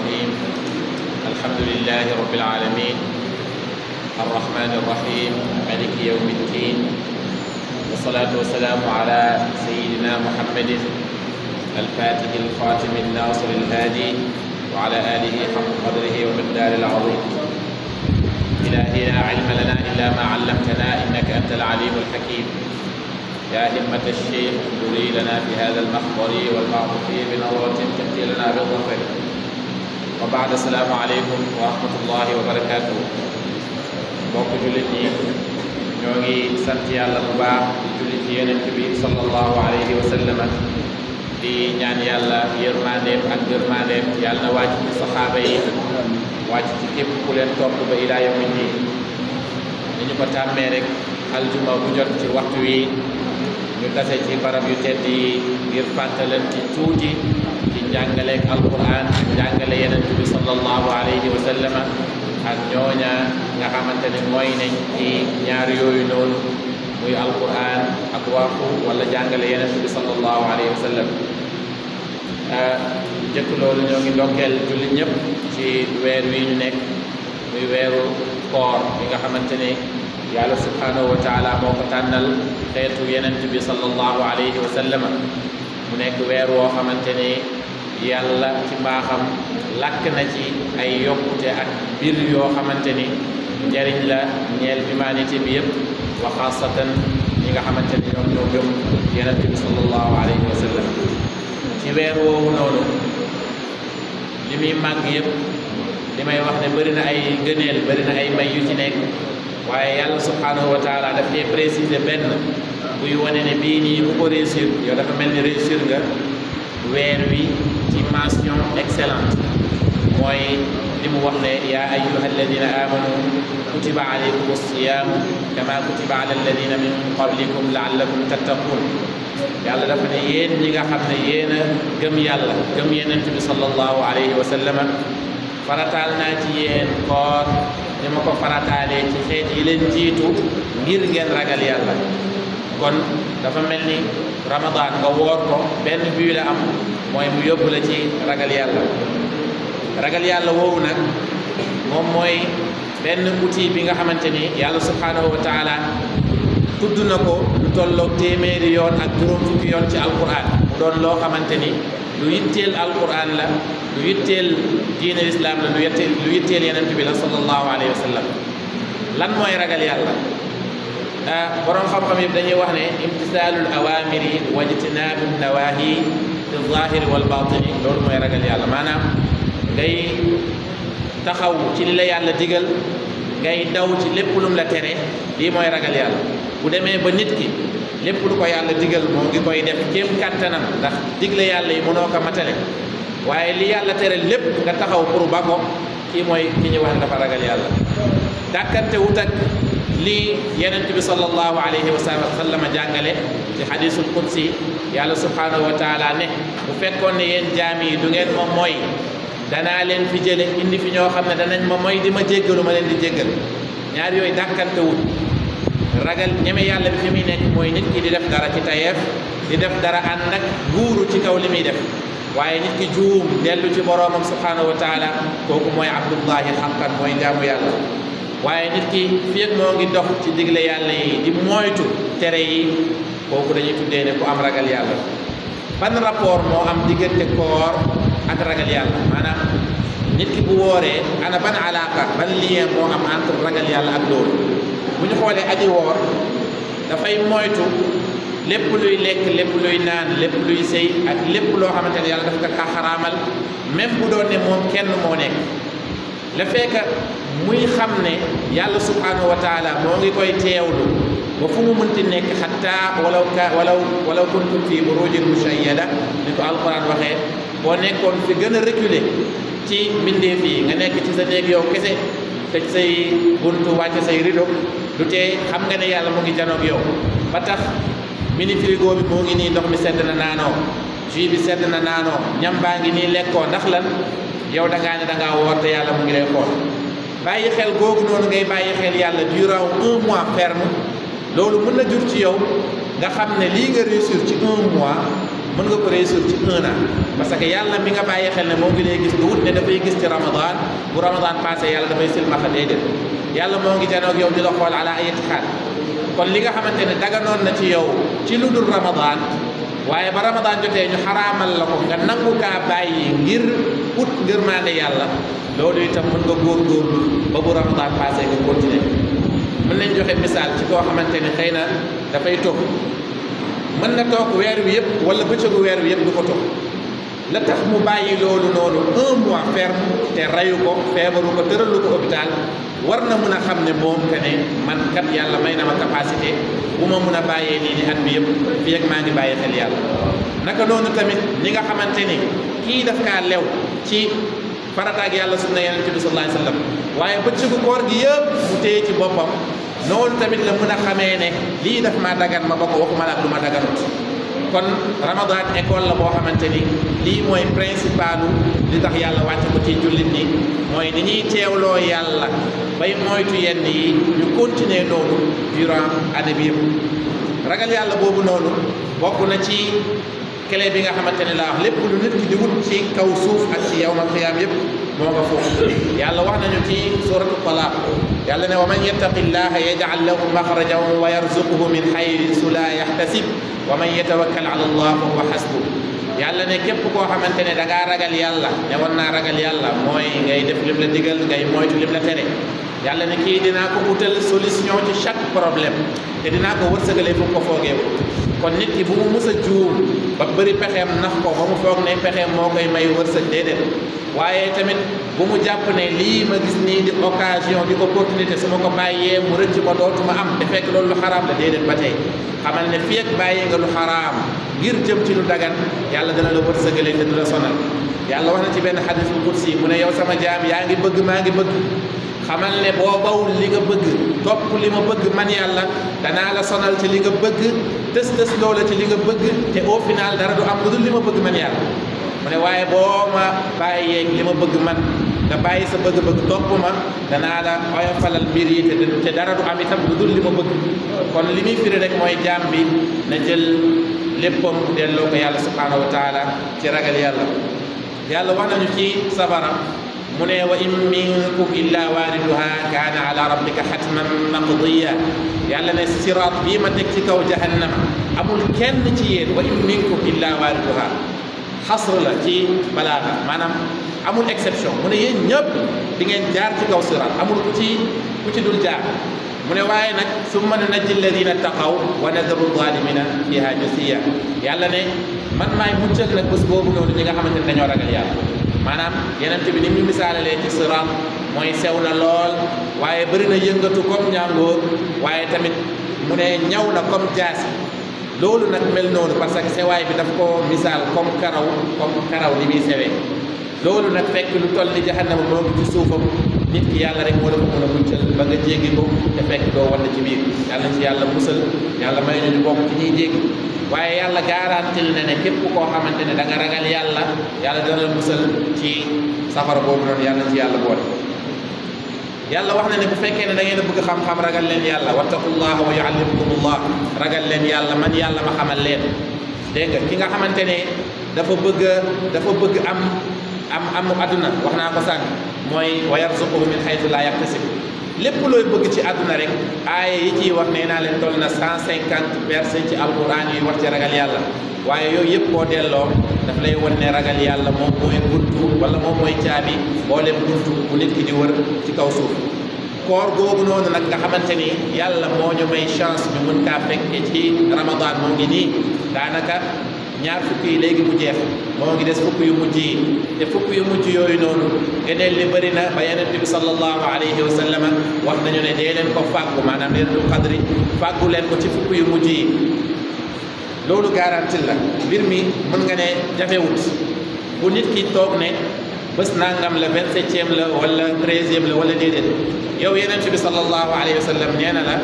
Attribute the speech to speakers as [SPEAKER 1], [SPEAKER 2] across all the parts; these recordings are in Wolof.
[SPEAKER 1] الرحيم الحمد لله رب العالمين الرحمن الرحيم مالك يوم الدين والصلاة والسلام على سيدنا محمد الفاتح الخاتم الناصر الهادي وعلى آله حق قدره ومقدار العظيم. إلهي لا علم لنا إلا ما علمتنا إنك أنت العليم الحكيم. يا همة الشيخ احضري لنا في هذا المحضر والمعطف بنظرة تأتي لنا بالظفر. وبعد السلام عليكم ورحمة الله وبركاته. mbokk jullit ñi ñoo ngi sant yàlla bu baax di jullit ci yonent bi sallallahu alayhi wa sallam di ñaan yàlla yërmandeem ak yërmandeem yàlla na wàcc ci saxaaba yi wàcc ci képp ku leen topp ba ilaa yawmi diin. ni ñu ko tàmmee rek aljuma bu jot ci waxtu wi ñu tase ci barab yu tedd yi ngir fàttaleen ci tuuti ci njàngaleeg alquran ak njàngale yonent bi sallallahu alayhi wa sallam ak ñooña nga xamante ne mooy nañ ci ñaar yooyu noonu muy alquran ak waxu wala jàngale yonent bi sallallahu alayhi wa sallam. jëkk loolu ñoo ngi ndokkeel jullit ñëpp ci weer wi ñu nekk muy weeru koor bi nga xamante ne yàlla subhanahu wa taala moo ko tànnal xeetu yonent bi sallallahu alayhi wa sallam mu nekk weer woo xamante ne yàlla ci mbaaxam làkk na ci ay yokkute ak mbir yoo xamante ni njariñ la ñeel humanité bi yëpp wa xaasatan ñi nga xamante ni ñoom ñoo gëm yonent bi sallallahu alayhi wa sallam. ci weer woowu noonu li muy màgg yëpp li may wax ne bëri na ay ngëneel bëri na ay may yu ci nekk waaye yàlla subhanahu wa taala daf cee préciser benn buy wane ne bii nii ku ko réussir yow dafa mel ni réussir nga weer wi ci mention excellente mooy li mu wax ne yaa ayyuha alladina amanu kutiba alaykum as-siyam kama kutiba ala alladina min qablikum laallakum tattaqun. yàlla dafa ne yéen ñi nga xam ne yéen a gëm yàlla gëm yonent bi sallallahu alayhi wa sallam farataal naa ci yéen koor ni ma ko farataalee ci xeet yi leen jiitu ngir ngeen ragal yàlla. kon dafa mel ni ramadan nga woor ko benn bii la am mooy mu yóbbu la ci ragal yàlla. ragal yàlla woowu nag moom mooy benn outil bi nga xamante ni yàlla subhanahu wa taala tudd na ko lu tolloog téeméeri yoon ak juróom fukki yoon ci alquran mu doon loo xamante ni lu yitteel alquran la lu yitteel diine islam la lu yitteel yonent bi la sallallahu alayhi wa sallam. lan mooy ragal yàlla? borom xam-xam yëpp dañuy wax ne imtisaalul awamiri wa ijtinaabu nawahi fi zahiri wal batini loolu mooy ragal yàlla. maanaam ngay taxaw ci li la yàlla digal ngay daw ci lépp lum la tere lii mooy ragal yàlla. bu demee ba nit ki lépp lu ko yàlla digal moo ngi koy def kéem kàttanam ndax digle yàlla yi mënoo ko matale waaye li yàlla tere lépp nga taxaw pour ba ko kii mooy ki ñu wax ne dafa ragal yàlla. dàkkante wut ak lii yonent bi sallallahu alayhi wa sallam jàngale ci hadisul qudsi yàlla subhanahu wa taala ne bu fekkoon ne yéen jaam yi du ngeen ma mooy danaa leen fi jële indi fi ñoo xam ne danañ ma mooy di ma jéggalu ma leen di jéggal. ñaar yooyu dàkkante wut. ragal ñeme yàlla bi fi muy nekk mooy nit ki di def dara ci tayeef di def dara ànd ak nguuru ci kaw li muy def waaye nit ki juum dellu ci boroomam subhanahu wa taala kooku mooy abdullahi xaqan mooy jaamu yàlla. waaye nit ki fii ak moo ngi dox ci digle yàlla yi di moytu tere yi kooku dañuy tuddee ne ku am ragal yàlla. ban rapport moo am diggante koor ak ragal yàlla? maanaam nit ki bu wooree ana ban alaaka ban lien moo am entre ragal yàlla ak loolu? bu ñu xoolee aji woor dafay moytu lépp luy lekk lépp luy naan lépp luy sëy ak lépp loo xamante ne yàlla dafa ko xaraamal même bu doon ne moom kenn moo nekk. le fait que muy xam ne yàlla subhanahu wa taala moo ngi koy teewlu ba fu mu mënti nekk xataa walaw kuntum fii burujin mushayyada ni ko alquran waxee boo nekkoon fi gën a reculé ci mbindeef yi nga nekk ci sa néeg yow kese tëj say buntu wàcce say rido du tee xam nga ne yàlla mu ngi janoog yow. ba tax mini frigo bi moo ngi nii ndox mi sedd na naanoo jus bi sedd na naanoo ñam baa ngi nii lekkoo ndax lan yow da ngaa ne da ngaa woor te yàlla mu ngi lay xool. bàyyi xel googu noonu ngay bàyyi xel yàlla durant 1 mois ferme loolu mën na jur ci yow nga xam ne lii nga réussir ci 1 mois mën nga ko réussir ci 1 an. parce que yàlla mi nga bàyyi xel ne moo ngi lay gis du wut ne dafay gis ci ramadan bu ramadan passé yàlla dafay silmaxa déedéet yàlla moo ngi janoog yow di la xool ala ayati xaal kon li nga xamante ne daganoon na ci yow ci lu dul ramadan waaye ba ramadan jotee ñu xaraamal la ko nga nangu kaa bàyyi ngir ut ngërmaande yàlla loolu itam mën nga góorgóorlu ba bu ramadan passé nga continuer mën nañ joxe misaal ci koo xamante ne xëy na dafay toog mën na toog weer wi yëpp wala bëccëgu weer wi yëpp du ko toog la tax mu bàyyi loolu noonu 1 mois ferme te rayu ko feebaru ko tëralu ko hôpital war na mun a xam ne moom que ne man kat yàlla may na ma capacité bu ma mun a bàyyee nii ni at bi yëpp fii ak maa ngi bàyyi xel yàlla naka noonu tamit ñi nga xamante ni kii daf kaa lew ci farataak yàlla sunna yonent bi sallallahu alayhi wa sallam waaye bëccëgu koor gi yëpp mu téye ci boppam noonu tamit la mun a xamee ne lii daf maa dagan ma ba ko waxuma la ak lu ma daganut kon ramadan école la boo xamante ni lii mooy principalu li tax yàlla wàcc ko ci jullit ñi mooy ni ñuy teewloo yàlla bay moytu yenn yi ñu continuer noonu durant année bi yëpp ragal yàlla boobu noonu bokk na ci clé bi nga xamante ne laa wax lépp lu nit ki di wut ci kaw suuf ak ci yawmal qiyaam yëpp moo nga foofu yàlla wax nañu ci suratu talaaq yàlla ne wa man yattaqillaha yaj'al lahu maxrajan wa yarzuquhu min haysu la yahtasib wa man yatawakkal ala allah fa huwa hasbuh yàlla ne képp koo xamante ne da ngaa ragal yàlla ne war naa ragal yàlla mooy ngay def lim la digal ngay moytu lim la tere yàlla ne kii dinaa ko utal solution ci chaque problème te dinaa ko wërsëgalee fu ko foogee kon nit ki bu mu mus a juum ba bëri pexeem nax ko ba mu foog ne pexeem moo koy may wërsëg déedéet waaye tamit bu mu jàpp ne lii ma gis nii di occasion di opportunité su ma ko bàyyee mu rëcc ma dootuma am te fekk loolu lu xaraam la déedéet ba tey xamal ne fii ak bàyyi nga lu xaraam ngir jëm ci lu dagan yàlla dana la wërsëgalee te du la sonal yàlla wax na ci benn xadisul qudsi mu ne yow sama jaam yaa ngi bëgg maa ngi bëgg xamal ne boo bawul li nga bëgg topp li ma bëgg man yàlla danaa la sonal ci li nga bëgg tës loola ci li nga bëgg te au final dara du am lu dul li ma bëgg man yàlla mu ne waaye boo ma bàyyeeg li ma bëgg man nga bàyyi sa bëgg-bëgg topp ma danaa la oyofalal mbir yi te dara du am itam lu dul li ma bëgg kon li muy firi rek mooy jaam bi na jël léppam delloo ko yàlla subhanahu wa taala ci ragal yàlla yàlla wax nañu ci safara mu ne wa in minkum illa waariduha kaana ala rabbika xatman maqdiya yàlla ne siraat bii ma teg ci kaw jahannama amul kenn ci yéen wa in minkum illa waariduha xasr la ci balaaga maanaam amul exception mu ne yéen ñëpp di ngeen jaar ci kaw siraat amul ku ci dul jaar mu ne waaye nag summa nunajji alladina taqaw wa nadaru zalimina fiha jasiya yàlla ne man maay muccal nag bés boobu noonu ñi nga xamante ne dañoo ragal yàlla maanaam yenente bi ni mu misaalalee ci siraat mooy sew na lool waaye bëri na yëngatu comme ñàngoor waaye tamit mu ne ñaw na comme jaasi loolu nag mel noonu parce que sewaay bi daf ko misaal comme karaw ni muy sewee loolu nag fekk lu toll ni jahannama moo ngi ci suufam nit ki yàlla rek moo la ko mën a muccal ba nga jéggi ko te fekk doo wan ci biir yàlla ci yàlla musal yàlla may ñu bokk ci ñuy jéggi waaye yàlla garantil na ne képp koo xamante ne da nga ragal yàlla yàlla dana la musal ci safara boobu noonu yàlla ci yàlla boole yàlla wax na ne bu fekkee ne da ngeen a bëgg xam-xam ragal leen yàlla wattaqullaha wa yuallimukumullah ragal leen yàlla man yàlla ma xamal leen dégg nga ki nga xamante ne dafa bëgg am adduna wax naa ko sànq mooy wa yarzuquhu min haythu la yahtasib lépp looy bëgg ci àdduna rek aaya yi ciy wax nee naa leen toll na 150 versets ci alquran yi wax ci ragal yàlla waaye yooyu yëpp boo delloo daf lay won ne ragal yàlla moom mooy buntu wala moom mooy caabi boolem buntu bu nit ki di wër ci kaw suuf koor googu noonu nag nga xamante ni yàlla moo ñu may chance ñu mën kaa fekke ci ramadan moo ngi nii daanaka ñaar fukk yi léegi mu jeex moo ngi des fukk yu mujj yi te fukk yu mujj yooyu noonu geneel li bëri na ba yonent bi sallallahu alayhi wa sallam wax nañu ne dee leen ko fàggu maanaam laylatul qadri fàggu leen ko ci fukk yu mujj yi loolu garanti la mbir mi mën nga ne jafewut bu nit ki toog ne bés nangam la 27e la wala 13e la wala déedéet yow yonent bi sallallahu alayhi wa sallam nee na la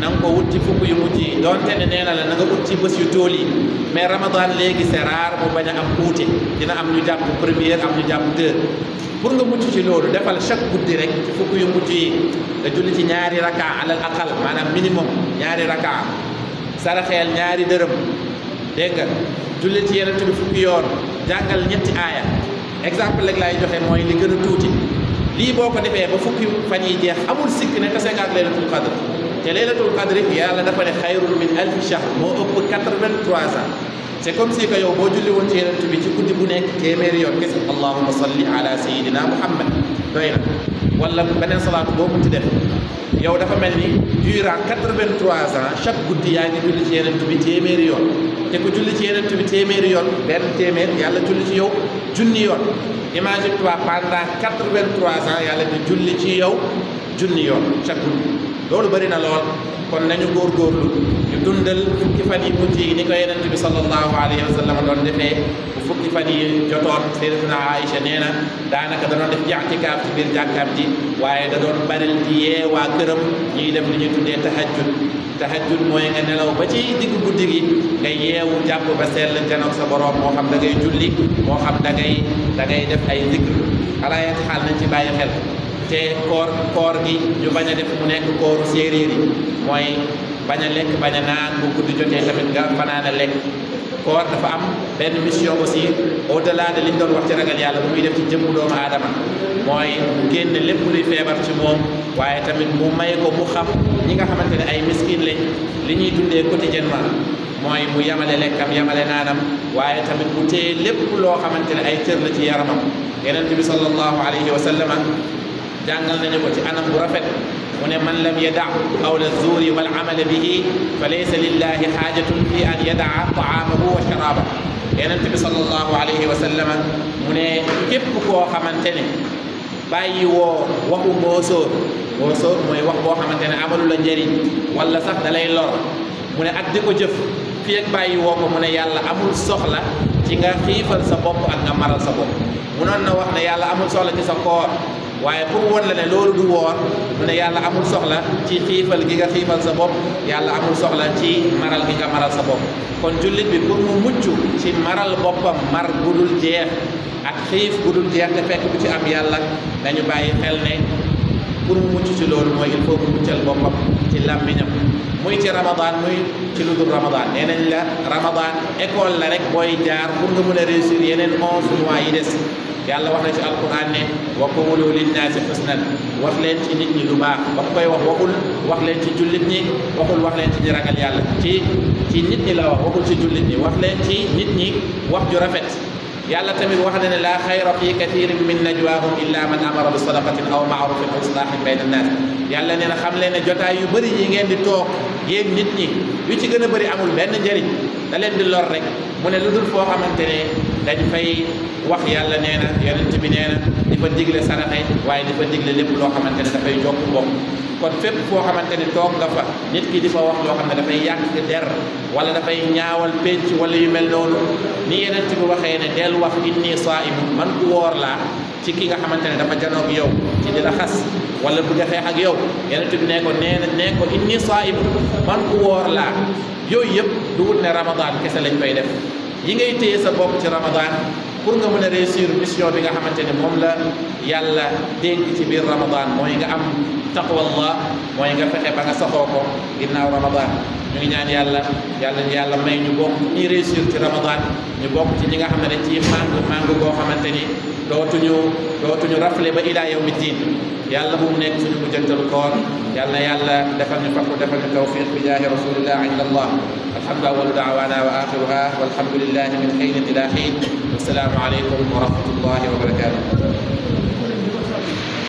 [SPEAKER 1] na nga ko wut ci fukk yu mujj yi donte ne nee na la na nga wut ci bés yu tool yi mais ramadan léegi c'est rare mu bañ a am uute dina am ñu jàpp première am ñu jàpp deux pour nga mucc ci loolu defal chaque guddi rek ci fukk yu mujj yi nga julli ci ñaari raka alal aqal maanaam minimum ñaari raka saraxeel ñaari dërëm dégg nga julli ci yeneen bi fukki yoon jàngal ñetti aaya exemple rek laay joxe mooy li gën a tuuti lii boo ko defee ba fukki fan yi jeex amul sikk ne tase nga ak laylatul qadr te laylatul qadr yàlla dafa ne xayrun min alfi shahr moo ëpp 83 ans c'est comme si que yow boo julli woon ci yenent bi ci guddi bu nekk téeméeri yoon kese allahumma salli ala sayidina muhammad doy na wala beneen salaatu boo munti def yow dafa mel ni durant 83 ans chaque guddi yaa ngi julli ci yenent bi téeméeri yoon te ku julli ci yenent bi téeméeri yoon benn téeméer yàlla julli ci yow junni yoon imagine toi pendant 83 ans yàlla di julli ci yow junni yoon chaque guddi loolu bëri na lool kon nañu góorgóorlu ñu dundal fukki fan yi mujj yi ni ko yenent bi sallallahu alayhi wa sallam doon defee bu fukki fan yi jotoon sayyidatuna Aïcha nee na daanaka da doon def i'tikaaf ci biir jàkkaam ji waaye da doon baril di yee waa këram ñuy def li ñuy tuddee tahajjud mooy nga nelaw ba ci digg guddi gi nga yeewu jàpp ba sell janoog sa borom moo xam da ngay julli moo xam da ngay def ay zikr ala yati xaal nañ ci bàyyi xel te koor gi ñu bañ a def mu nekk kooru séeréer yi mooy bañ a lekk bañ a naan bu guddi jotee tamit nga fanaan a lekk koor dafa am benn mission aussi au delà de li ñu doon wax ci ragal yàlla bu muy def ci jëmmu doomu aadama mooy mu génne lépp luy feebar ci moom waaye tamit mu may ko mu xam ñi nga xamante ne ay miskin lañ li ñuy dundee quotidiennement mooy mu yamale lekkam yamale naanam waaye tamit mu téye lépp loo xamante ne ay cër la ci yaramam yonent bi sallallahu alayhi wa sallam jàngal nañu ko ci anam bu rafet mu ne man lam yadaa qawla zuuri wal amala bihi fa laysa lillahi xaajatun fi an yadaa taamahu wa sharaabahu yonent bi sallallahu alayhi wa sallam mu ne képp koo xamante ne bàyyi woo waxu mboosóor mooy wax boo xamante ne amalu la njëriñ wala sax da lay lor mu ne ak di ko jëf fii ak bàyyi woo ko mu ne yàlla amul soxla ci nga xiifal sa bopp ak nga maral sa bopp munoon na wax ne yàlla amul soxla ci sa koor waaye pour won la ne loolu du woor mu ne yàlla amul soxla ci xiifal gi nga xiifal sa bopp yàlla amul soxla ci maral gi nga maral sa bopp kon jullit bi pour mu mucc ci maral boppam mar bu dul jeex ak xiif bu dul jeex te fekk bu ci am yàlla dañu bàyyi xel ne pour mu mucc ci loolu mooy il faut mu muccal boppam ci làmmiñam muy ci ramadan muy ci lu dul ramadan nee nañ la ramadan école la rek booy jaar pour nga mën a réussir yeneen 11 mois yi des yàlla wax na ci alquran ne wa qulu linnaasi husnan wax leen ci nit ñi lu baax ba koy waxul wax leen ci jullit ñi waxul wax leen ci ñi ragal yàlla ci nit ñi la waxul ci jullit ñi wax leen ci nit ñi wax ju rafet yàlla tamit wax na ne laa xayra fi kathirin min najwaahum illa man amara bi sadaqatin aw maarufin aw islaahin bayna annaas yàlla nee na xam leen ne jotaay yu bëri yi ngeen di toog yéen nit ñi yu ci gën a bëri amul benn njëriñ da leen di lor rek mu ne lu dul foo xamante ne dañ fay wax yàlla nee na yonent bi nee na di fa digle saraxe waaye di fa digle lépp loo xamante ne dafay jokk mbokk kon fépp foo xamante ne toog nga fa nit ki di fa wax loo xam ne dafay yàq der wala dafay ñaawal penc wala yu mel noonu ni yonent bi waxee ne del wax inni saa'imun man ku woor laa ci ki nga xamante ne dafa janoog yow ci di la xas wala bëgg a xeex ak yow yonent bi nee ko inni saa'imun man ku woor laa yooyu yëpp du wut ne ramadan kese lañ fay def yi ngay téye sa bopp ci ramadan pour nga mën a réussir mission bi nga xamante ne moom la yàlla dénk ci biir ramadan mooy nga am taqwallah mooy nga fexe ba nga saxoo ko ginnaaw ramadan ñu ngi ñaan yàlla may ñu bokk ñi réussir ci ramadan ñu bokk ci ñi nga xam ne dañ ci màng boo xamante ni dootuñu rafle ba ila yawmi diin yàlla bu mu nekk suñu mujjantalu koor yàlla defal ñu fakku defal ñu tawfiq bi jaahi rasulillah inda allah alhamdu awwalu da'wana wa axiruha walhamdulillahi min xiinin ila xiin wassalaamu aleykum wa rahmatullahi wa barakatuh